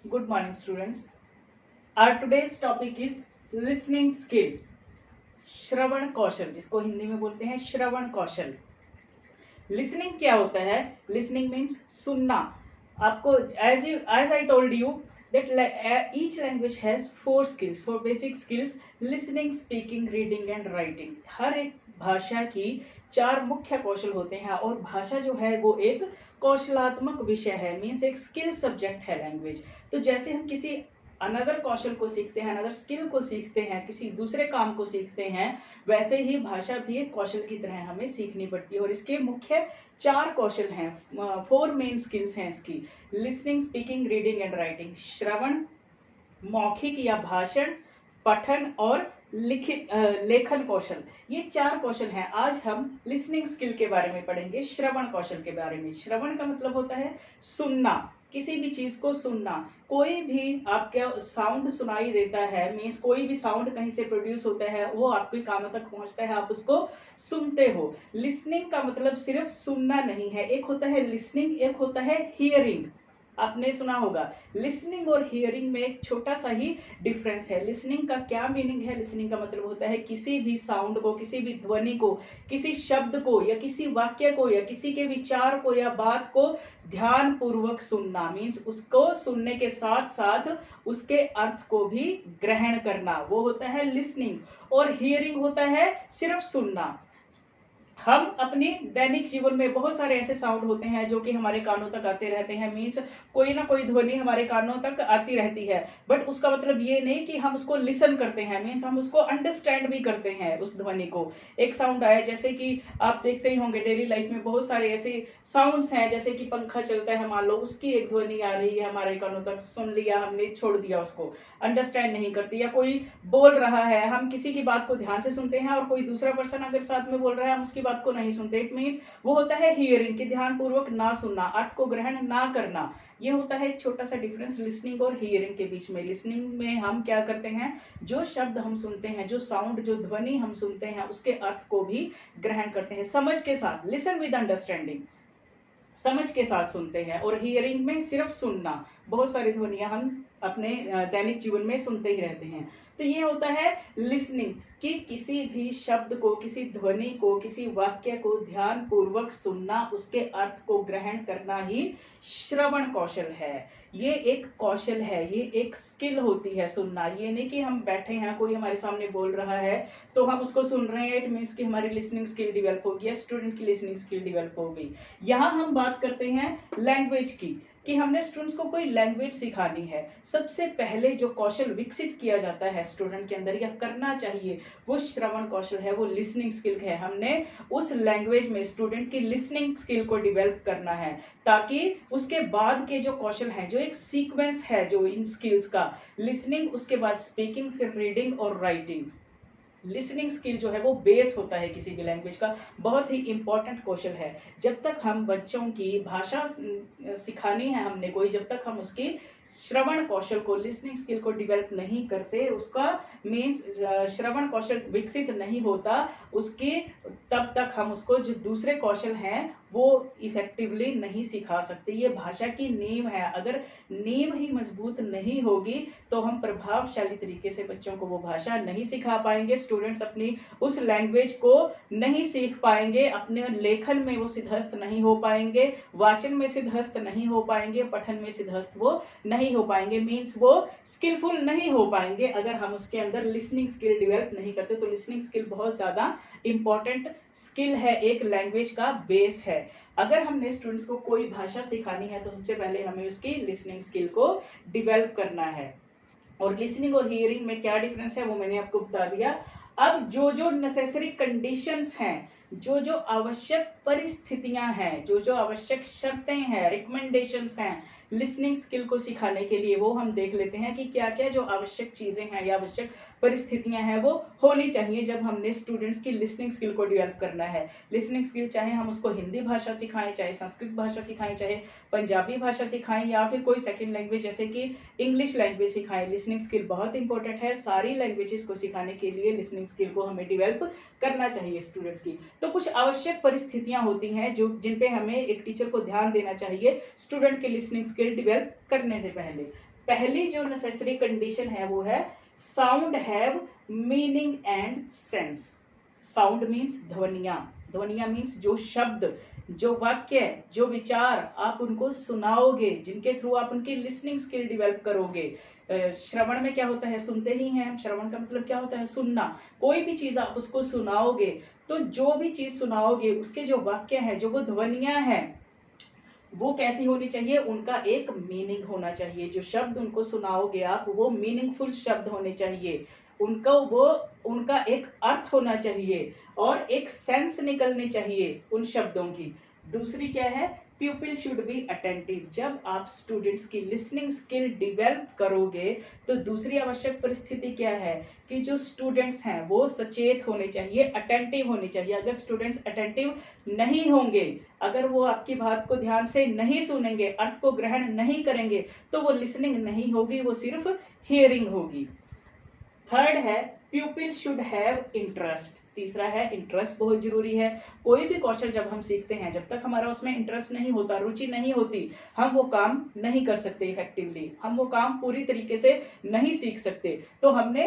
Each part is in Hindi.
Good morning, students. Our today's topic is listening skill. श्रवण कौशल, जिसको हिंदी में बोलते हैं श्रवण कौशल। लिसनिंग क्या होता है? लिसनिंग मीन्स सुनना। आपको as I told you that each language has four skills, four basic skills: listening, speaking, reading and writing. हर एक भाषा की चार मुख्य कौशल होते हैं और भाषा जो है वो एक कौशलात्मक विषय है, मीन्स एक स्किल सब्जेक्ट है लैंग्वेज। तो जैसे हम किसी अनदर कौशल को सीखते हैं, अनदर स्किल को सीखते हैं, किसी दूसरे काम को सीखते हैं, वैसे ही भाषा भी एक कौशल की तरह हमें सीखनी पड़ती है। और इसके मुख्य चार कौशल हैं, फोर मेन स्किल्स हैं इसकी: listening, speaking, reading and writing. श्रवण, मौखिक या भाषण, पठन और लिखित लेखन कौशल, ये चार कौशल हैं। आज हम लिसनिंग स्किल के बारे में पढ़ेंगे, श्रवण कौशल के बारे में। श्रवण का मतलब होता है सुनना, किसी भी चीज को सुनना। कोई भी आपका साउंड सुनाई देता है, मीन्स कोई भी साउंड कहीं से प्रोड्यूस होता है, वो आपके कानों तक पहुंचता है, आप उसको सुनते हो। लिसनिंग का मतलब सिर्फ सुनना नहीं है, एक होता है लिसनिंग, एक होता है हियरिंग। आपने सुना होगा, लिसनिंग और हियरिंग में एक छोटा सा ही डिफरेंस है। लिसनिंग का क्या मीनिंग है? लिसनिंग का मतलब होता है किसी भी साउंड को, किसी भी ध्वनि को, किसी शब्द को या किसी वाक्य को या किसी के विचार को या बात को ध्यान पूर्वक सुनना, मीन्स उसको सुनने के साथ साथ उसके अर्थ को भी ग्रहण करना, वो होता है लिसनिंग। और हियरिंग होता है सिर्फ सुनना। हम अपनी दैनिक जीवन में बहुत सारे ऐसे साउंड होते हैं जो कि हमारे कानों तक आते रहते हैं, मीन्स कोई ना कोई ध्वनि हमारे कानों तक आती रहती है, बट उसका मतलब ये नहीं कि हम उसको लिसन करते हैं, मीन्स हम उसको अंडरस्टैंड भी करते हैं उस ध्वनि को। एक साउंड आया, जैसे कि आप देखते ही होंगे डेली लाइफ में बहुत सारे ऐसे साउंड्स हैं, जैसे कि पंखा चलता है, मान लो उसकी एक ध्वनि आ रही है हमारे कानों तक, सुन लिया हमने, छोड़ दिया, उसको अंडरस्टैंड नहीं करती। या कोई बोल रहा है, हम किसी की बात को ध्यान से सुनते हैं और कोई दूसरा पर्सन अगर साथ में बोल रहा है हम उसकी बात को नहीं सुनते। इट मीन्स वो होता है हियरिंग, कि ध्यान पूर्वक ना सुनना, अर्थ को ग्रहण ना करना। ये होता है एक छोटा सा डिफरेंस लिसनिंग और हियरिंग के बीच में। लिसनिंग में हम क्या करते हैं, जो शब्द हम सुनते हैं, जो साउंड, जो ध्वनि हम सुनते हैं, उसके अर्थ को भी ग्रहण करते हैं समझ के साथ। लिसन विद अंडरस्टैंडिंग, समझ के साथ सुनते हैं। और हियरिंग में सिर्फ सुनना, बहुत सारी ध्वनियां हम अपने दैनिक जीवन में सुनते ही रहते हैं। तो ये होता है लिसनिंग, कि किसी भी शब्द को, किसी ध्वनि को, किसी वाक्य को ध्यान पूर्वक सुनना, उसके अर्थ को ग्रहण करना ही श्रवण कौशल है। ये एक कौशल है, ये एक स्किल होती है सुनना। ये नहीं कि हम बैठे हैं, कोई हमारे सामने बोल रहा है तो हम उसको सुन रहे हैं, इट मीन्स कि हमारी लिसनिंग स्किल डेवलप होगी या स्टूडेंट की लिसनिंग स्किल डेवलप हो गई। यहाँ हम बात करते हैं लैंग्वेज की, कि हमने स्टूडेंट्स को कोई लैंग्वेज सिखानी है। सबसे पहले जो कौशल विकसित किया जाता है स्टूडेंट के अंदर या करना चाहिए, वो श्रवण कौशल है, वो लिसनिंग स्किल है। हमने उस लैंग्वेज में स्टूडेंट की लिसनिंग स्किल को डेवलप करना है, ताकि उसके बाद के जो कौशल हैं, जो एक सीक्वेंस है जो इन स्किल्स का, लिसनिंग, उसके बाद स्पीकिंग, फिर रीडिंग और राइटिंग। लिसनिंग स्किल जो है वो बेस होता है किसी भी लैंग्वेज का, बहुत ही इंपॉर्टेंट कौशल है। जब तक हम बच्चों की भाषा सिखानी है हमने कोई, जब तक हम उसकी श्रवण कौशल को, लिसनिंग स्किल को डेवलप नहीं करते, उसका मीन्स श्रवण कौशल विकसित नहीं होता उसकी, तब तक हम उसको जो दूसरे कौशल हैं वो इफेक्टिवली नहीं सिखा सकते। ये भाषा की नींव है, अगर नींव ही मजबूत नहीं होगी तो हम प्रभावशाली तरीके से बच्चों को वो भाषा नहीं सिखा पाएंगे, स्टूडेंट्स अपनी उस लैंग्वेज को नहीं सीख पाएंगे, अपने लेखन में वो सिद्धहस्त नहीं हो पाएंगे, वाचन में सिद्धहस्त नहीं हो पाएंगे, पठन में सिद्धहस्त वो नहीं हो पाएंगे, मीन्स वो स्किलफुल नहीं हो पाएंगे अगर हम उसके अंदर लिसनिंग स्किल डेवलप नहीं करते। तो लिसनिंग स्किल बहुत ज्यादा इंपॉर्टेंट स्किल है, एक लैंग्वेज का बेस है। अगर हमने स्टूडेंट्स को कोई भाषा सिखानी है तो सबसे पहले हमें उसकी लिसनिंग स्किल को डेवलप करना है। और लिसनिंग और हियरिंग में क्या डिफरेंस है वो मैंने आपको बता दिया। अब जो जो नेसेसरी कंडीशंस हैं, जो जो आवश्यक परिस्थितियां हैं, जो जो आवश्यक शर्तें हैं, रिकमेंडेशंस हैं लिसनिंग स्किल को सिखाने के लिए, वो हम देख लेते हैं कि क्या क्या जो आवश्यक चीजें हैं या आवश्यक परिस्थितियां हैं वो होनी चाहिए जब हमने स्टूडेंट्स की लिसनिंग स्किल को डेवलप करना है। लिसनिंग स्किल चाहे हम उसको हिंदी भाषा सिखाएं, चाहे संस्कृत भाषा सिखाएं, चाहे पंजाबी भाषा सिखाएं या फिर कोई सेकेंड लैंग्वेज जैसे कि इंग्लिश लैंग्वेज सिखाएं, लिसनिंग स्किल बहुत इंपॉर्टेंट है। सारी लैंग्वेजेस को सिखाने के लिए लिसनिंग स्किल को हमें डेवलप करना चाहिए स्टूडेंट्स की। तो कुछ आवश्यक परिस्थितियां होती हैं जो जिन पे हमें एक टीचर को ध्यान देना चाहिए स्टूडेंट के लिसनिंग स्किल डेवलप करने से पहले। पहली जो नेसेसरी कंडीशन है वो है sound have meaning and sense. Sound means ध्वनिया, ध्वनिया मीन्स जो शब्द, जो वाक्य, जो विचार आप उनको सुनाओगे, जिनके थ्रू आप उनकी लिसनिंग स्किल डेवलप करोगे। श्रवण में क्या होता है, सुनते ही हैं हम। श्रवण का मतलब क्या होता है, सुनना। कोई भी चीज आप उसको सुनाओगे तो जो भी चीज सुनाओगे उसके जो वाक्य है, जो वो ध्वनिया है, वो कैसी होनी चाहिए, उनका एक मीनिंग होना चाहिए। जो शब्द उनको सुनाओगे आप, वो मीनिंगफुल शब्द होने चाहिए, उनका एक अर्थ होना चाहिए और एक सेंस निकलनी चाहिए उन शब्दों की। दूसरी क्या है, पीपल शुड बी अटेंटिव। जब आप स्टूडेंट्स की लिसनिंग स्किल डेवलप करोगे तो दूसरी आवश्यक परिस्थिति क्या है कि जो स्टूडेंट्स हैं वो सचेत होने चाहिए, अटेंटिव होने चाहिए। अगर स्टूडेंट्स अटेंटिव नहीं होंगे, अगर वो आपकी बात को ध्यान से नहीं सुनेंगे, अर्थ को ग्रहण नहीं करेंगे, तो वो लिसनिंग नहीं होगी, वो सिर्फ हियरिंग होगी। थर्ड है पीपल शुड हैव इंटरेस्ट। तीसरा है इंटरेस्ट बहुत जरूरी है। कोई भी कौशल जब हम सीखते हैं, जब तक हमारा उसमें इंटरेस्ट नहीं होता, रुचि नहीं होती, हम वो काम नहीं कर सकते इफेक्टिवली, हम वो काम पूरी तरीके से नहीं सीख सकते। तो हमने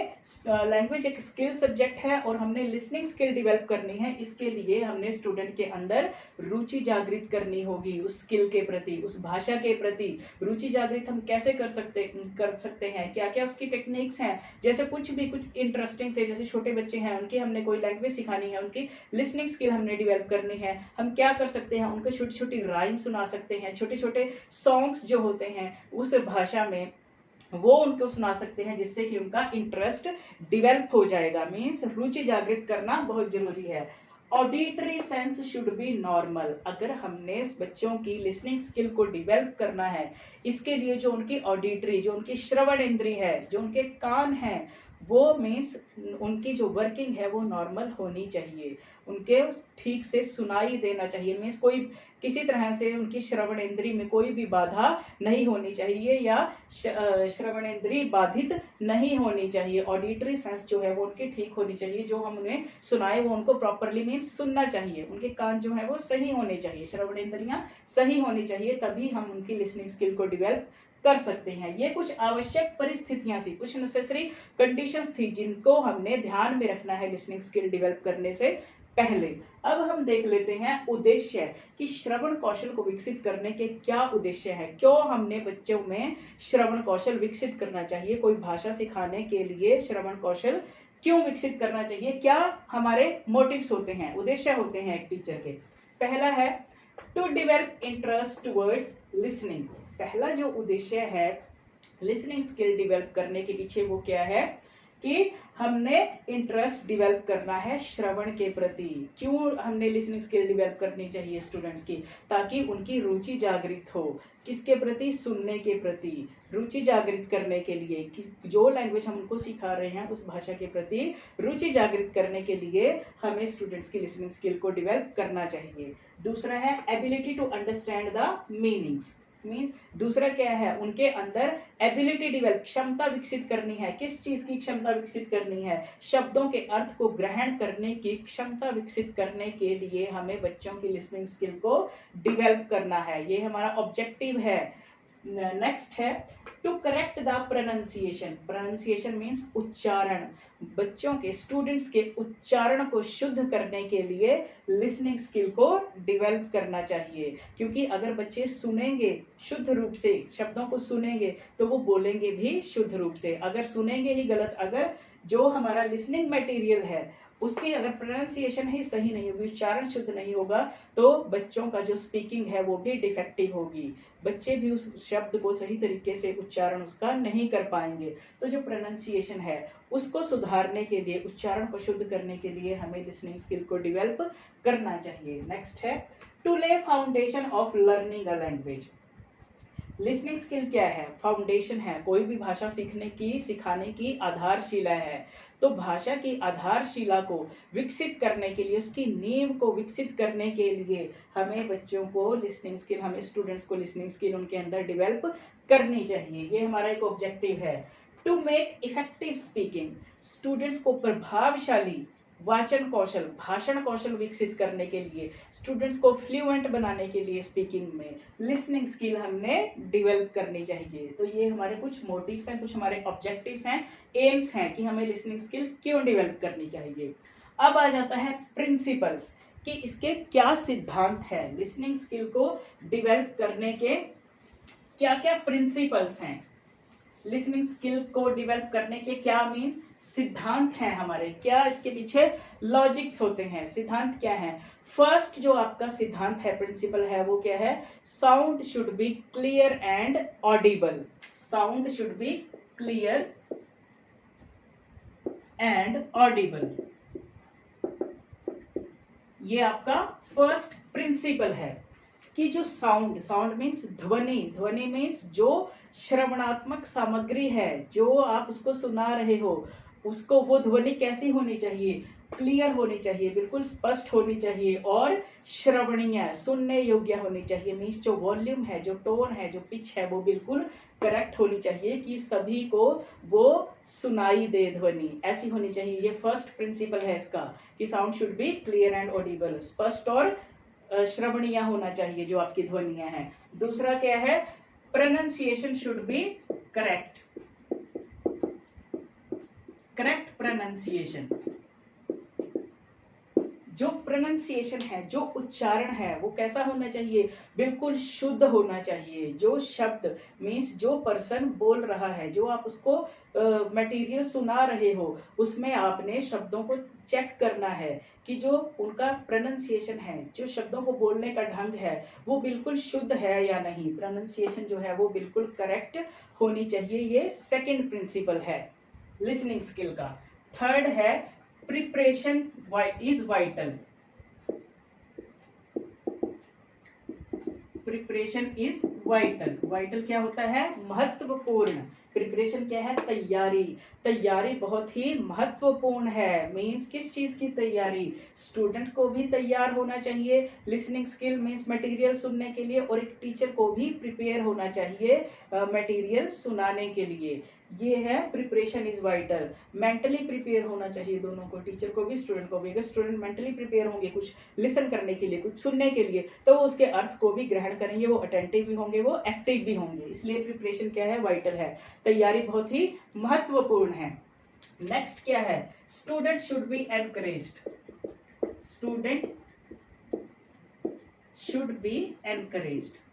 लैंग्वेज एक स्किल सब्जेक्ट है और हमने लिसनिंग स्किल डेवलप करनी है। इसके लिए हमने स्टूडेंट के अंदर रुचि जागृत करनी होगी उस स्किल के प्रति, उस भाषा के प्रति। रुचि जागृत हम कैसे कर सकते हैं, क्या क्या उसकी टेक्निक्स हैं। जैसे कुछ इंटरेस्टिंग से, जैसे छोटे बच्चे हैं, उनकी हमने कोई लैंग्वेज सिखानी है, उनकी लिसनिंग स्किल हमने डेवलप करनी है, हम क्या कर सकते हैं, उनको छोटी छोटी राइम सुना सकते हैं, छोटे छोटे सॉन्ग्स जो होते हैं उस भाषा में वो उनको सुना सकते हैं, जिससे कि उनका इंटरेस्ट डेवलप हो जाएगा। मीन्स रुचि जागृत करना बहुत जरूरी है। Auditory sense should be normal. अगर हमने बच्चों की लिसनिंग स्किल को डेवलप करना है, इसके लिए जो उनकी ऑडिटरी, जो उनकी श्रवण इंद्री है, जो उनके कान हैं, वो मीन्स उनकी जो वर्किंग है वो नॉर्मल होनी चाहिए, उनके ठीक से सुनाई देना चाहिए। मीन्स कोई किसी तरह से उनकी श्रवण इंद्री में कोई भी बाधा नहीं होनी चाहिए या श्रवण इंद्री बाधित नहीं होनी चाहिए। ऑडिटरी सेंस जो है वो उनकी ठीक होनी चाहिए, जो हम उन्हें सुनाए वो उनको प्रॉपरली मीन्स सुनना चाहिए। उनके कान जो है वो सही होने चाहिए, श्रवण इंद्रियां सही होनी चाहिए, तभी हम उनकी लिसनिंग स्किल को डेवलप कर सकते हैं। ये कुछ आवश्यक परिस्थितियां थी, कुछ नेसेसरी कंडीशंस थी जिनको हमने ध्यान में रखना है लिसनिंग स्किल डेवलप करने से पहले। अब हम देख लेते हैं उद्देश्य कि श्रवण कौशल को विकसित करने के क्या उद्देश्य है, क्यों हमने बच्चों में श्रवण कौशल विकसित करना चाहिए। कोई भाषा सिखाने के लिए श्रवण कौशल क्यों विकसित करना चाहिए, क्या हमारे मोटिव्स होते हैं, उद्देश्य होते हैं एक टीचर के। पहला है to develop interest towards listening. पहला जो उद्देश्य है लिसनिंग स्किल डेवलप करने के पीछे वो क्या है कि हमने इंटरेस्ट डेवलप करना है श्रवण के प्रति। क्यों हमने लिसनिंग स्किल डेवलप करनी चाहिए स्टूडेंट्स की, ताकि उनकी रुचि जागृत हो। किसके प्रति, सुनने के प्रति रुचि जागृत करने के लिए, कि जो लैंग्वेज हम उनको सिखा रहे हैं उस भाषा के प्रति रुचि जागृत करने के लिए हमें स्टूडेंट्स की लिसनिंग स्किल को डेवलप करना चाहिए। दूसरा है ability to understand the meanings. Means दूसरा क्या है, उनके अंदर एबिलिटी डेवलप, क्षमता विकसित करनी है। किस चीज की क्षमता विकसित करनी है, शब्दों के अर्थ को ग्रहण करने की क्षमता विकसित करने के लिए हमें बच्चों की लिसनिंग स्किल को डेवलप करना है, ये हमारा ऑब्जेक्टिव है। नेक्स्ट है to correct the pronunciation. Pronunciation means उच्चारण। बच्चों के, स्टूडेंट्स के उच्चारण को शुद्ध करने के लिए लिसनिंग स्किल को डेवलप करना चाहिए। क्योंकि अगर बच्चे सुनेंगे शुद्ध रूप से, शब्दों को सुनेंगे, तो वो बोलेंगे भी शुद्ध रूप से। अगर सुनेंगे ही गलत, अगर जो हमारा लिसनिंग मटेरियल है उसकी अगर प्रोनाउंसिएशन ही सही नहीं होगी, उच्चारण शुद्ध नहीं होगा, तो बच्चों का जो स्पीकिंग है वो भी डिफेक्टिव होगी। बच्चे भी उस शब्द को सही तरीके से उच्चारण उसका नहीं कर पाएंगे। तो जो प्रोनाउंसिएशन है उसको सुधारने के लिए, उच्चारण को शुद्ध करने के लिए हमें लिसनिंग स्किल को डेवलप करना चाहिए। नेक्स्ट है टू ले foundation of learning a language. Listening skill क्या है, फाउंडेशन है, कोई भी भाषा सीखने की, सिखाने की आधारशिला है। तो भाषा की आधारशिला को विकसित करने के लिए, उसकी नींव को विकसित करने के लिए हमें बच्चों को लिसनिंग स्किल, हमें स्टूडेंट्स को लिसनिंग स्किल उनके अंदर डेवलप करनी चाहिए। ये हमारा एक ऑब्जेक्टिव है। To make effective speaking, students को प्रभावशाली वाचन कौशल, भाषण कौशल विकसित करने के लिए, स्टूडेंट्स को फ्लुएंट बनाने के लिए स्पीकिंग में, लिसनिंग स्किल हमने डेवलप करनी चाहिए। तो ये हमारे कुछ मोटिव्स हैं, कुछ हमारे ऑब्जेक्टिव्स हैं, एम्स हैं कि हमें लिसनिंग स्किल क्यों डेवलप करनी चाहिए। अब आ जाता है प्रिंसिपल्स कि इसके क्या सिद्धांत है, लिसनिंग स्किल को डेवलप करने के क्या क्या प्रिंसिपल्स हैं, लिसनिंग स्किल को डेवलप करने के क्या मीन्स सिद्धांत हैं हमारे, क्या इसके पीछे लॉजिक्स होते हैं, सिद्धांत क्या है। फर्स्ट जो आपका सिद्धांत है, प्रिंसिपल है, वो क्या है, sound should be clear and Audible, sound should be clear and Audible, ये आपका फर्स्ट प्रिंसिपल है कि जो साउंड, साउंड मीन्स ध्वनि, ध्वनि मीन्स जो श्रवणात्मक सामग्री है, जो आप उसको सुना रहे हो, उसको वो ध्वनि कैसी होनी चाहिए, क्लियर होनी चाहिए, बिल्कुल स्पष्ट होनी चाहिए और श्रवणीय, सुनने योग्य होनी चाहिए। मीन्स जो वॉल्यूम है, जो टोन है, जो पिच है, वो बिल्कुल करेक्ट होनी चाहिए कि सभी को वो सुनाई दे, ध्वनि ऐसी होनी चाहिए। ये फर्स्ट प्रिंसिपल है इसका कि sound should be clear and Audible, स्पष्ट और श्रवणीय होना चाहिए जो आपकी ध्वनियां हैं। दूसरा क्या है, pronunciation should be correct, correct pronunciation, जो प्रोनाउंसिएशन है, जो उच्चारण है, वो कैसा होना चाहिए, बिल्कुल शुद्ध होना चाहिए। जो शब्द मीन्स जो पर्सन बोल रहा है, जो आप उसको मटेरियल सुना रहे हो, उसमें आपने शब्दों को चेक करना है कि जो उनका प्रोनाउंसिएशन है, जो शब्दों को बोलने का ढंग है, वो बिल्कुल शुद्ध है या नहीं, प्रोनाउंसिएशन जो है वो बिल्कुल करेक्ट होनी चाहिए। ये सेकंड प्रिंसिपल है लिसनिंग स्किल का। थर्ड है preparation is vital, preparation is vital, vital क्या होता है, महत्वपूर्ण, प्रिपरेशन क्या है, तैयारी, तैयारी बहुत ही महत्वपूर्ण है। मीन्स किस चीज की तैयारी, स्टूडेंट को भी तैयार होना चाहिए, लिसनिंग स्किल मीन्स मटेरियल सुनने के लिए, और एक टीचर को भी प्रिपेयर होना चाहिए मटेरियल सुनाने के लिए। ये है preparation is vital. Mentally prepare होना चाहिए दोनों को, टीचर को भी स्टूडेंट को भी। अगर स्टूडेंट मेंटली प्रिपेयर होंगे कुछ लिसन करने के लिए, कुछ सुनने के लिए, तो वो उसके अर्थ को भी ग्रहण करेंगे, वो अटेंटिव भी होंगे, वो एक्टिव भी होंगे। इसलिए प्रिपरेशन क्या है, वाइटल है, तैयारी बहुत ही महत्वपूर्ण है। नेक्स्ट क्या है, student should be encouraged, student should be encouraged,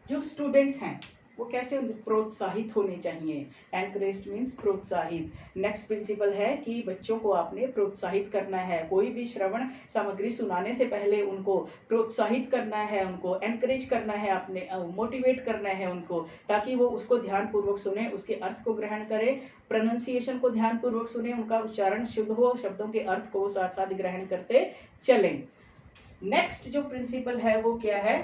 जो स्टूडेंट्स हैं वो कैसे प्रोत्साहित होने चाहिए, एनकरेज्ड मीन्स प्रोत्साहित। नेक्स्ट प्रिंसिपल है कि बच्चों को आपने प्रोत्साहित करना है, कोई भी श्रवण सामग्री सुनाने से पहले उनको प्रोत्साहित करना है, उनको एनकरेज करना है, आपने मोटिवेट करना है उनको, ताकि वो उसको ध्यानपूर्वक सुने, उसके अर्थ को ग्रहण करें, प्रोनाउंसिएशन को ध्यानपूर्वक सुने, उनका उच्चारण शुद्ध हो, शब्दों के अर्थ को साथ साथ ग्रहण करते चलें। नेक्स्ट जो प्रिंसिपल है वो क्या है,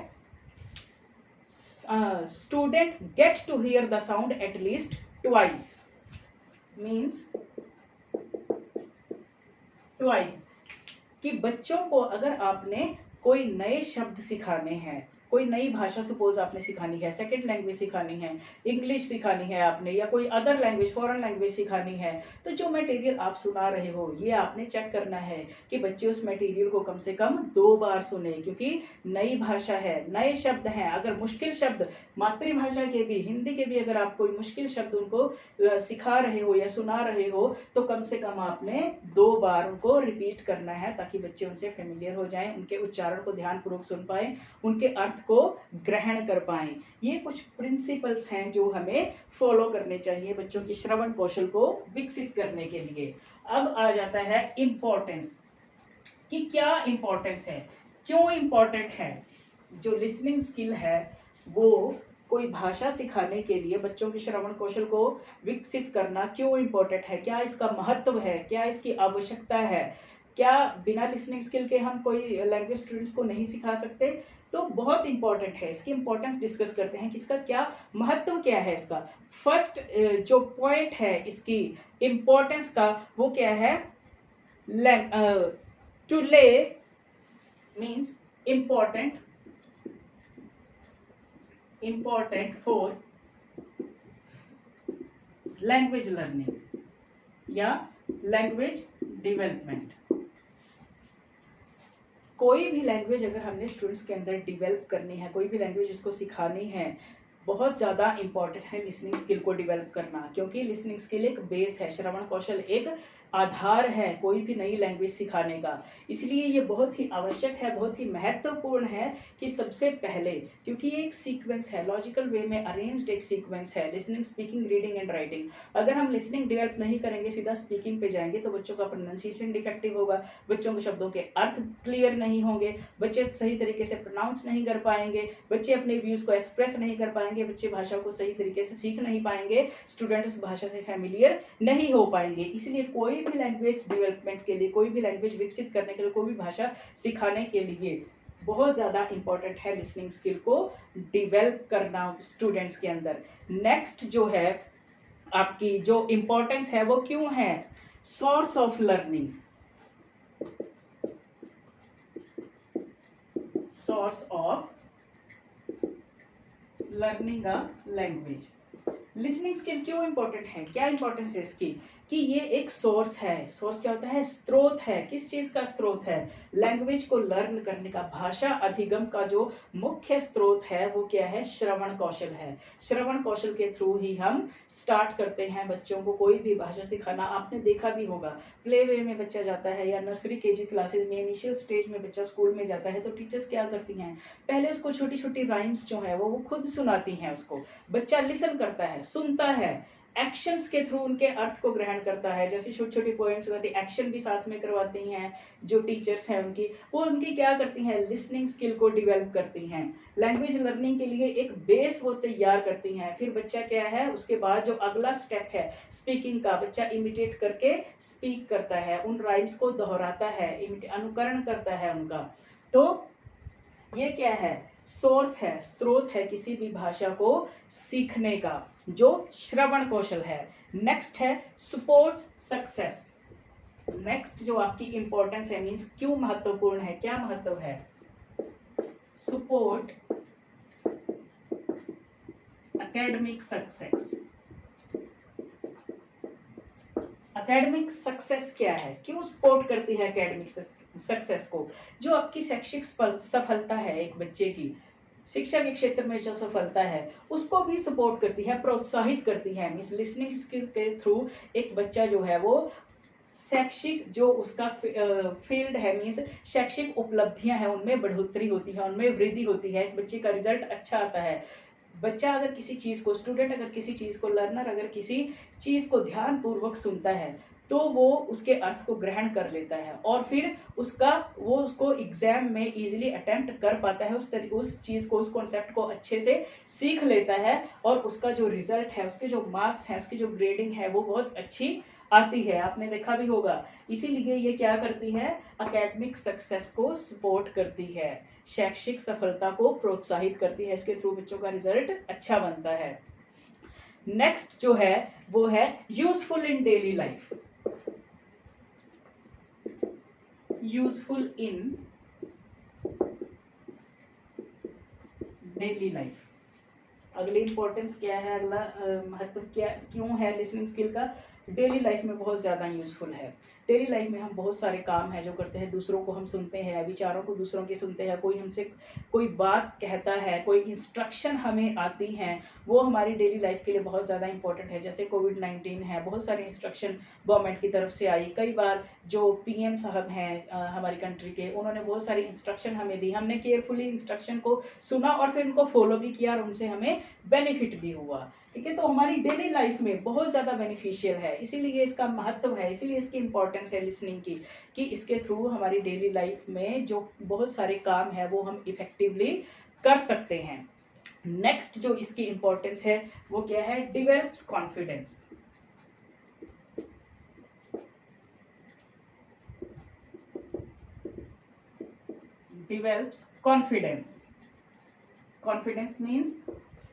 student get to hear the sound at least twice, means twice, कि बच्चों को अगर आपने कोई नए शब्द सिखाने हैं, कोई नई भाषा सपोज आपने सिखानी है, सेकंड लैंग्वेज सिखानी है, इंग्लिश सिखानी है आपने, या कोई अदर लैंग्वेज, फॉरेन लैंग्वेज सिखानी है, तो जो मटेरियल आप सुना रहे हो, ये आपने चेक करना है कि बच्चे उस मटेरियल को कम से कम 2 बार सुने, क्योंकि नई भाषा है, नए शब्द हैं। अगर मुश्किल शब्द, मातृभाषा के भी, हिंदी के भी, अगर आप कोई मुश्किल शब्द उनको सिखा रहे हो या सुना रहे हो, तो कम से कम आपने 2 बार उनको रिपीट करना है, ताकि बच्चे उनसे फेमिलियर हो जाएं, उनके उच्चारण को ध्यानपूर्वक सुन पाए, उनके अर्थ को ग्रहण कर पाएं। ये कुछ प्रिंसिपल्स हैं जो हमें फॉलो करने चाहिए बच्चों की श्रवण कौशल को विकसित करने के लिए। अब आ जाता है इंपॉर्टेंस, कि क्या इंपॉर्टेंस है, क्यों इंपॉर्टेंट है। जो लिसनिंग स्किल है वो कोई भाषा सिखाने के लिए बच्चों के श्रवण कौशल को विकसित करना क्यों इंपॉर्टेंट है, क्या इसका महत्व है, क्या इसकी आवश्यकता है, क्या बिना लिसनिंग स्किल के हम कोई लैंग्वेज स्टूडेंट्स को नहीं सिखा सकते। तो बहुत इंपॉर्टेंट है, इसकी इंपॉर्टेंस डिस्कस करते हैं कि इसका क्या महत्व क्या है। इसका फर्स्ट जो पॉइंट है इसकी इंपॉर्टेंस का, वो क्या है, टू ले means important for language learning, या लैंग्वेज डेवलपमेंट। कोई भी लैंग्वेज अगर हमने स्टूडेंट्स के अंदर डेवलप करनी है, कोई भी लैंग्वेज उसको सिखानी है, बहुत ज़्यादा इंपॉर्टेंट है लिसनिंग स्किल को डेवलप करना, क्योंकि लिसनिंग स्किल एक बेस है, श्रवण कौशल एक आधार है कोई भी नई लैंग्वेज सिखाने का। इसलिए ये बहुत ही आवश्यक है, बहुत ही महत्वपूर्ण है कि सबसे पहले, क्योंकि ये एक सीक्वेंस है, लॉजिकल वे में अरेंज्ड एक सीक्वेंस है, listening, speaking, reading and writing. अगर हम लिसनिंग डेवलप नहीं करेंगे, सीधा स्पीकिंग पे जाएंगे, तो बच्चों का प्रोनाउंसिएशन डिफेक्टिव होगा, बच्चों को शब्दों के अर्थ क्लियर नहीं होंगे, बच्चे सही तरीके से प्रोनाउंस नहीं कर पाएंगे, बच्चे अपने व्यूज को एक्सप्रेस नहीं कर पाएंगे, बच्चे भाषा को सही तरीके से सीख नहीं पाएंगे, स्टूडेंट उस भाषा से फैमिलियर नहीं हो पाएंगे। इसलिए कोई भी लैंग्वेज डेवलपमेंट के लिए, कोई भी लैंग्वेज विकसित करने के लिए, कोई भी भाषा सिखाने के लिए बहुत ज़्यादा इंपॉर्टेंट है लिसनिंग स्किल को डेवलप करना स्टूडेंट्स के अंदर। नेक्स्ट जो है आपकी जो इंपॉर्टेंस है वो क्यों है, source of learning, source of learning a language. Listening skill क्यों इंपॉर्टेंट है, क्या इंपॉर्टेंस है इसकी, कि ये एक सोर्स है। सोर्स क्या होता है, स्रोत है। किस चीज का स्रोत है, लैंग्वेज को लर्न करने का, भाषा अधिगम का जो मुख्य स्रोत है वो क्या है, श्रवण कौशल है। श्रवण कौशल के थ्रू ही हम स्टार्ट करते हैं बच्चों को कोई भी भाषा सिखाना। आपने देखा भी होगा, प्ले वे में बच्चा जाता है या नर्सरी केजी क्लासेस में, इनिशियल स्टेज में बच्चा स्कूल में जाता है, तो टीचर्स क्या करती हैं, पहले उसको छोटी छोटी राइम्स जो है वो खुद सुनाती हैं उसको, बच्चा लिसन करता है, सुनता है, एक्शंस के थ्रू उनके अर्थ को ग्रहण करता है। जैसे छोटी छोटी पोएम्स होती है, एक्शन भी साथ में करवाती हैं जो टीचर्स हैं उनकी, वो उनकी क्या करती हैं, लिसनिंग स्किल को डेवलप करती हैं, लैंग्वेज लर्निंग के लिए एक बेस वो तैयार करती हैं। फिर बच्चा क्या है, उसके बाद जो अगला स्टेप है स्पीकिंग का, बच्चा इमिटेट करके स्पीक करता है, उन राइम्स को दोहराता है, अनुकरण करता है उनका। तो ये क्या है, सोर्स है, स्रोत है किसी भी भाषा को सीखने का, जो श्रवण कौशल है। नेक्स्ट है सपोर्ट्स सक्सेस। नेक्स्ट जो आपकी इंपॉर्टेंस है, मींस क्यों महत्वपूर्ण है, क्या महत्व है, support academic success. Academic success क्या है, क्यों सपोर्ट करती है एकेडमिक सक्सेस को, जो आपकी शैक्षिक सफलता है एक बच्चे की, शिक्षा के क्षेत्र में जो सफलता है उसको भी सपोर्ट करती है, प्रोत्साहित करती है। मींस लिसनिंग स्किल के थ्रू एक बच्चा जो है वो शैक्षिक जो उसका फील्ड है, मींस शैक्षिक उपलब्धियां हैं उनमें बढ़ोतरी होती है, उनमें वृद्धि होती है, एक बच्चे का रिजल्ट अच्छा आता है। बच्चा अगर किसी चीज को, स्टूडेंट अगर किसी चीज को, लर्नर अगर किसी चीज को ध्यान पूर्वक सुनता है तो वो उसके अर्थ को ग्रहण कर लेता है और फिर वो उसको एग्जाम में इजीली अटेम्प्ट कर पाता है, उस चीज को, उस कॉन्सेप्ट को अच्छे से सीख लेता है और उसका जो रिजल्ट है, उसके जो मार्क्स हैं, उसकी जो ग्रेडिंग है वो बहुत अच्छी आती है, आपने देखा भी होगा। इसीलिए ये क्या करती है, एकेडमिक सक्सेस को सपोर्ट करती है, शैक्षिक सफलता को प्रोत्साहित करती है, इसके थ्रू बच्चों का रिजल्ट अच्छा बनता है। नेक्स्ट जो है वो है useful in daily life, useful in daily life. अगली इंपॉर्टेंस क्या है, अगला महत्व क्या क्यों है लिसनिंग स्किल का, डेली लाइफ में बहुत ज़्यादा यूजफुल है। डेली लाइफ में हम बहुत सारे काम हैं जो करते हैं, दूसरों को हम सुनते हैं, विचारों को दूसरों के सुनते हैं, कोई हमसे कोई बात कहता है, कोई इंस्ट्रक्शन हमें आती हैं, वो हमारी डेली लाइफ के लिए बहुत ज़्यादा इंपॉर्टेंट है। जैसे कोविड-19 है, बहुत सारे इंस्ट्रक्शन गवर्नमेंट की तरफ से आई, कई बार जो पीएम साहब हैं हमारी कंट्री के, उन्होंने बहुत सारी इंस्ट्रक्शन हमें दी, हमने केयरफुली इंस्ट्रक्शन को सुना और फिर उनको फॉलो भी किया और उनसे हमें बेनिफिट भी हुआ। ठीक है, तो हमारी डेली लाइफ में बहुत ज़्यादा बेनिफिशियल है, इसीलिए इसका महत्व है, इसीलिए इसकी इंपॉर्टेंस है लिसनिंग की, कि इसके थ्रू हमारी डेली लाइफ में जो बहुत सारे काम है वो हम इफेक्टिवली कर सकते हैं। नेक्स्ट जो इसकी इंपॉर्टेंस है वो क्या है, develops confidence. Develops confidence. Confidence means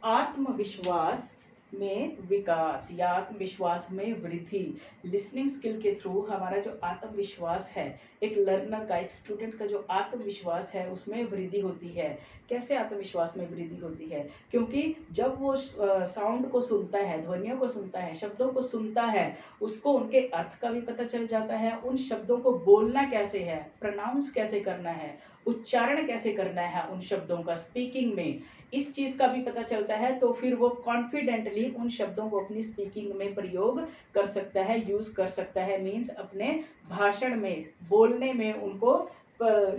आत्मविश्वास में विकास या आत्मविश्वास में वृद्धि। लिसनिंग स्किल के थ्रू हमारा जो आत्मविश्वास है, एक लर्नर का, एक स्टूडेंट का जो आत्मविश्वास है उसमें वृद्धि होती है। कैसे आत्मविश्वास में वृद्धि होती है? क्योंकि जब वो साउंड को सुनता है, ध्वनियों को सुनता है, शब्दों को सुनता है, उसको उनके अर्थ का भी पता चल जाता है, उन शब्दों को बोलना कैसे है, प्रोनाउंस कैसे करना है, उच्चारण कैसे करना है उन शब्दों का स्पीकिंग में, इस चीज का भी पता चलता है। तो फिर वो कॉन्फिडेंटली उन शब्दों को अपनी स्पीकिंग में प्रयोग कर सकता है, यूज कर सकता है। मीन्स अपने भाषण में, बोलने में उनको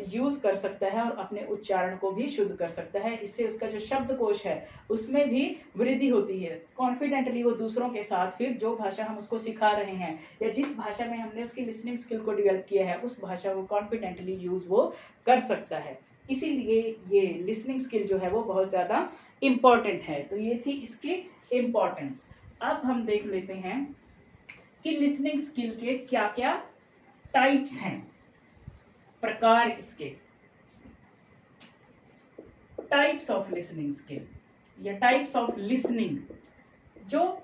यूज कर सकता है और अपने उच्चारण को भी शुद्ध कर सकता है। इससे उसका जो शब्दकोश है उसमें भी वृद्धि होती है। कॉन्फिडेंटली वो दूसरों के साथ फिर जो भाषा हम उसको सिखा रहे हैं या जिस भाषा में हमने उसकी लिसनिंग स्किल को डेवलप किया है उस भाषा को कॉन्फिडेंटली यूज वो कर सकता है। इसीलिए ये लिसनिंग स्किल जो है वो बहुत ज़्यादा इम्पॉर्टेंट है। तो ये थी इसकी इम्पॉर्टेंस। अब हम देख लेते हैं कि लिसनिंग स्किल के क्या क्या टाइप्स हैं, प्रकार इसके। टाइप्स ऑफ लिसनिंग स्किल या टाइप्स ऑफ लिसनिंग, जो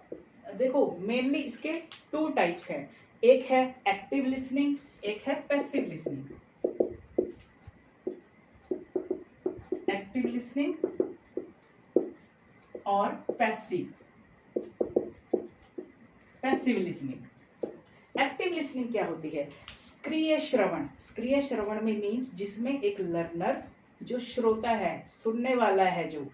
देखो मेनली इसके 2 टाइप्स हैं। एक है एक्टिव लिसनिंग, एक है पैसिव लिसनिंग। एक्टिव लिसनिंग और पैसिव लिसनिंग। एक्टिव लिसनिंग क्या होती है? सक्रिय श्रवण। सक्रिय श्रवण में मीन्स जिसमें एक लर्नर, जो श्रोता है, सुनने वाला है, जो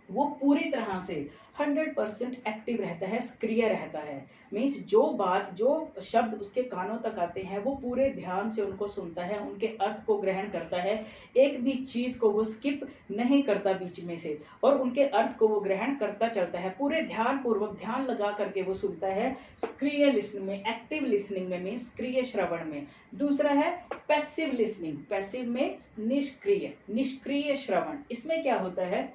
वो पूरी तरह से 100% एक्टिव रहता है, सक्रिय रहता है। मीन्स जो बात, जो शब्द उसके कानों तक आते हैं वो पूरे ध्यान से उनको सुनता है, उनके अर्थ को ग्रहण करता है, एक भी चीज को वो स्किप नहीं करता बीच में से, और उनके अर्थ को वो ग्रहण करता चलता है, पूरे ध्यान पूर्वक, ध्यान लगा करके वो सुनता है। सक्रिय लिसनिंग में, एक्टिव लिसनिंग में मीन्स सक्रिय श्रवण में। दूसरा है पैसिव लिसनिंग। पैसिव में निष्क्रिय श्रवण। इसमें क्या होता है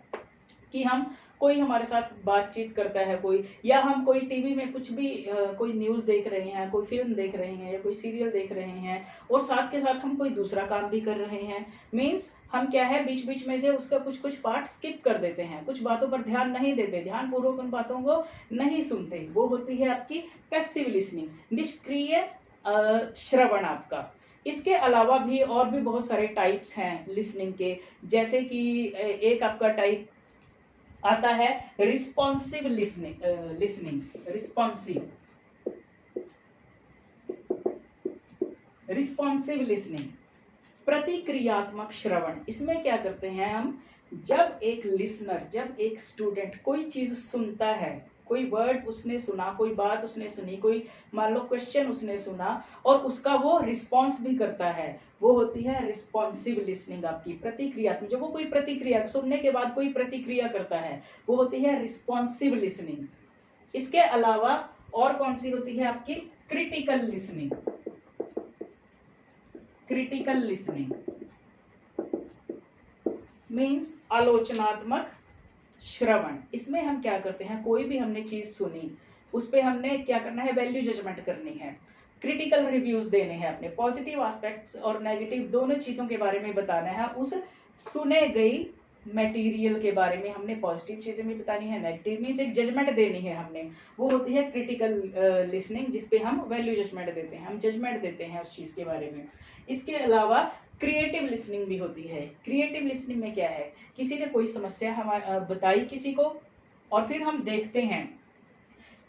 कि हम, कोई हमारे साथ बातचीत करता है कोई, या हम कोई टीवी में कुछ भी कोई न्यूज़ देख रहे हैं, कोई फिल्म देख रहे हैं या कोई सीरियल देख रहे हैं, और साथ के साथ हम कोई दूसरा काम भी कर रहे हैं। मीन्स हम क्या है, बीच बीच में से उसका कुछ कुछ पार्ट स्किप कर देते हैं, कुछ बातों पर ध्यान नहीं देते, ध्यान पूर्वक उन बातों को नहीं सुनते। वो होती है आपकी पैसिव लिसनिंग, निष्क्रिय श्रवण आपका। इसके अलावा भी और भी बहुत सारे टाइप्स हैं लिसनिंग के। जैसे कि एक आपका टाइप आता है रिस्पॉन्सिव लिसनिंग। रिस्पॉन्सिव लिसनिंग, प्रतिक्रियात्मक श्रवण। इसमें क्या करते हैं हम, जब एक लिसनर, जब एक स्टूडेंट कोई चीज सुनता है, कोई वर्ड उसने सुना, कोई बात उसने सुनी, कोई मान लो क्वेश्चन उसने सुना, और उसका वो रिस्पॉन्स भी करता है, वो होती है रिस्पॉन्सिव लिसनिंग आपकी, प्रतिक्रियात्मक। जब वो कोई प्रतिक्रिया, सुनने के बाद कोई प्रतिक्रिया करता है, वो होती है रिस्पॉन्सिव लिसनिंग। इसके अलावा और कौन सी होती है आपकी? Critical listening. Critical listening means आलोचनात्मक श्रवण। इसमें हम क्या करते हैं, कोई भी हमने चीज सुनी, उस पे हमने क्या करना है, वैल्यू जजमेंट करनी है, क्रिटिकल रिव्यूज देने हैं, अपने पॉजिटिव एस्पेक्ट्स और नेगेटिव दोनों चीजों के बारे में बताना है। उस सुने गई मटेरियल के बारे में हमने पॉजिटिव चीजें भी बतानी है, नेगेटिव मीन्स एक जजमेंट देनी है हमने। वो होती है क्रिटिकल लिसनिंग, जिसपे हम वैल्यू जजमेंट देते हैं, हम जजमेंट देते हैं उस चीज के बारे में। इसके अलावा क्रिएटिव लिसनिंग भी होती है। क्रिएटिव लिसनिंग में क्या है, किसी ने कोई समस्या हमारे बताई किसी को, और फिर हम देखते हैं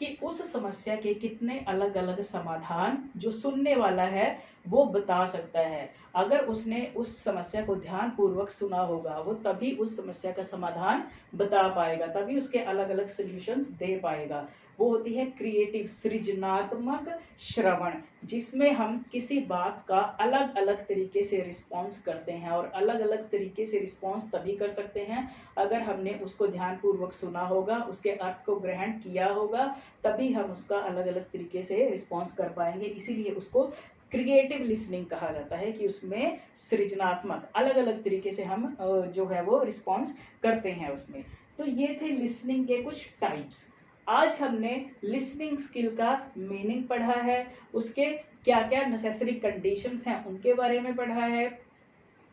कि उस समस्या के कितने अलग अलग समाधान जो सुनने वाला है वो बता सकता है। अगर उसने उस समस्या को ध्यान पूर्वक सुना होगा, वो तभी उस समस्या का समाधान बता पाएगा, तभी उसके अलग अलग सॉल्यूशंस दे पाएगा। वो होती है क्रिएटिव, सृजनात्मक श्रवण, जिसमें हम किसी बात का अलग अलग तरीके से रिस्पॉन्स करते हैं, और अलग अलग तरीके से रिस्पॉन्स तभी कर सकते हैं अगर हमने उसको ध्यानपूर्वक सुना होगा, उसके अर्थ को ग्रहण किया होगा, तभी हम उसका अलग अलग तरीके से रिस्पॉन्स कर पाएंगे। इसीलिए उसको क्रिएटिव लिसनिंग कहा जाता है, कि उसमें सृजनात्मक अलग अलग तरीके से हम जो है वो रिस्पॉन्स करते हैं उसमें। तो ये थे लिसनिंग के कुछ टाइप्स। आज हमने लिसनिंग स्किल का मीनिंग पढ़ा है, उसके क्या क्या नेसेसरी कंडीशंस हैं उनके बारे में पढ़ा है,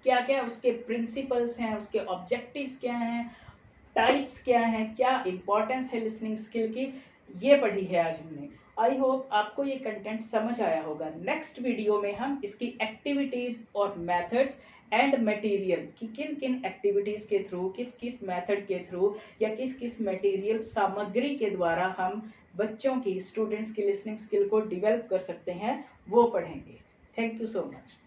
क्या क्या उसके प्रिंसिपल्स हैं, उसके ऑब्जेक्टिव्स क्या हैं, टाइप्स क्या है, क्या इंपॉर्टेंस है लिसनिंग स्किल की, ये पढ़ी है आज हमने। आई होप आपको ये कंटेंट समझ आया होगा। नेक्स्ट वीडियो में हम इसकी एक्टिविटीज और मेथड्स एंड मटेरियल कि किन किन एक्टिविटीज के थ्रू, किस किस मेथड के थ्रू या किस किस मटेरियल सामग्री के द्वारा हम बच्चों की, स्टूडेंट्स की लिसनिंग स्किल को डेवलप कर सकते हैं, वो पढ़ेंगे। Thank you so much.